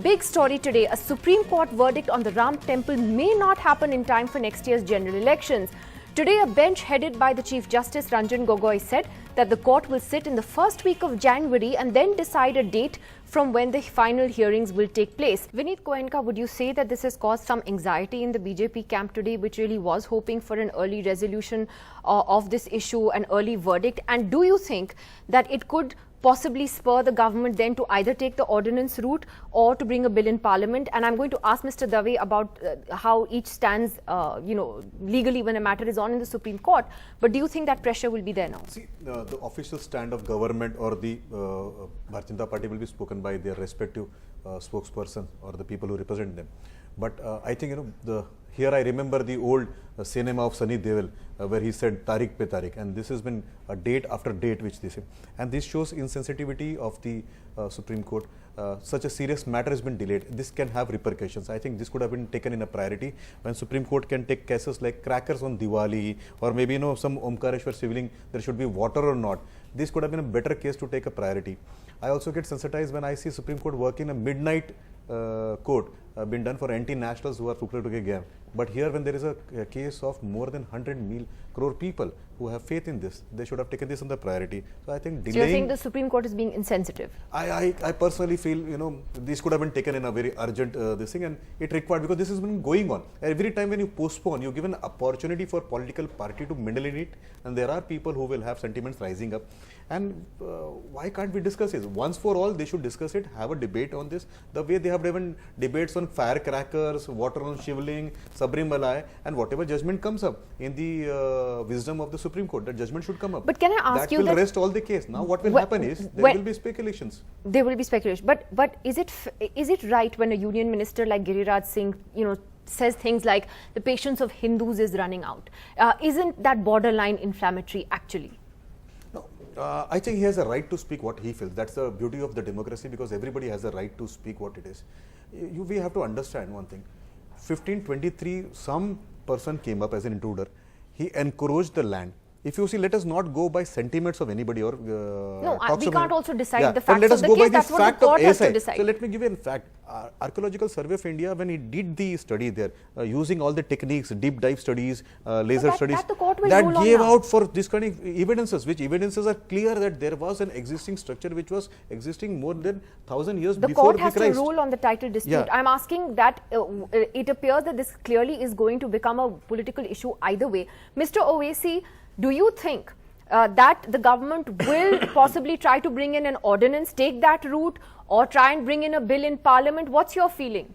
Big story today, a Supreme Court verdict on the Ram Temple may not happen in time for next year's general elections. Today, a bench headed by the Chief Justice Ranjan Gogoi said that the court will sit in the first week of January and then decide a date from when the final hearings will take place. Vinit Goenka, would you say that this has caused some anxiety in the BJP camp today, which really was hoping for an early resolution of this issue, an early verdict? And do you think that it could possibly spur the government then to either take the ordinance route or to bring a bill in parliament? And I'm going to ask Mr. Dave about how each stands, legally when a matter is on in the Supreme Court. But do you think that pressure will be there now? See, the official stand of government or the Bharatiya Janata Party will be spoken by their respective spokesperson or the people who represent them. But I think, here I remember the old cinema of Sunny Deol where he said Tariq pe Tariq, and this has been a date after date which they say, and this shows insensitivity of the Supreme Court. Such a serious matter has been delayed. This can have repercussions. I think this could have been taken in a priority when Supreme Court can take cases like crackers on Diwali, or maybe some Omkareshwar Shivling, there should be water or not. This could have been a better case to take a priority. I also get sensitized when I see Supreme Court work in a midnight court been done for anti-nationals who are to get game. But here, when there is a case of more than 100 crore people who have faith in this, they should have taken this on the priority. So I think delaying. So you think the Supreme Court is being insensitive? I personally feel, this could have been taken in a very urgent this thing, and it required, because this has been going on. Every time when you postpone, you give an opportunity for political party to meddle in it, and there are people who will have sentiments rising up. And why can't we discuss it? Once for all, they should discuss it, have a debate on this, the way they have driven debates on firecrackers, water on Shivling, Sabrimala, and whatever judgment comes up in the wisdom of the Supreme Court, that judgment should come up. But can I ask you that will rest all the case. Now what will happen is, there will be speculations. There will be speculation. But is it right when a union minister like Jairath Singh, says things like the patience of Hindus is running out? Isn't that borderline inflammatory actually? No, I think he has a right to speak what he feels. That's the beauty of the democracy, because everybody has a right to speak what it is. We have to understand one thing. 1523, some person came up as an intruder. He encouraged the land. If you see, let us not go by sentiments of anybody or no, we can't also decide the facts let us of the go case. by That's the what fact the court of has to ASI. decide. So let me give you a fact. Archaeological Survey of India, when he did the study there, using all the techniques, deep dive studies, laser studies, that gave out for this kind of evidences, which evidences are clear that there was an existing structure which was existing more than 1,000 years before the court has Christ. to rule on the title dispute. Yeah. I'm asking that it appears that this clearly is going to become a political issue either way. Mr. Owaisi, do you think that the government will possibly try to bring in an ordinance, take that route, or try and bring in a bill in parliament? What's your feeling?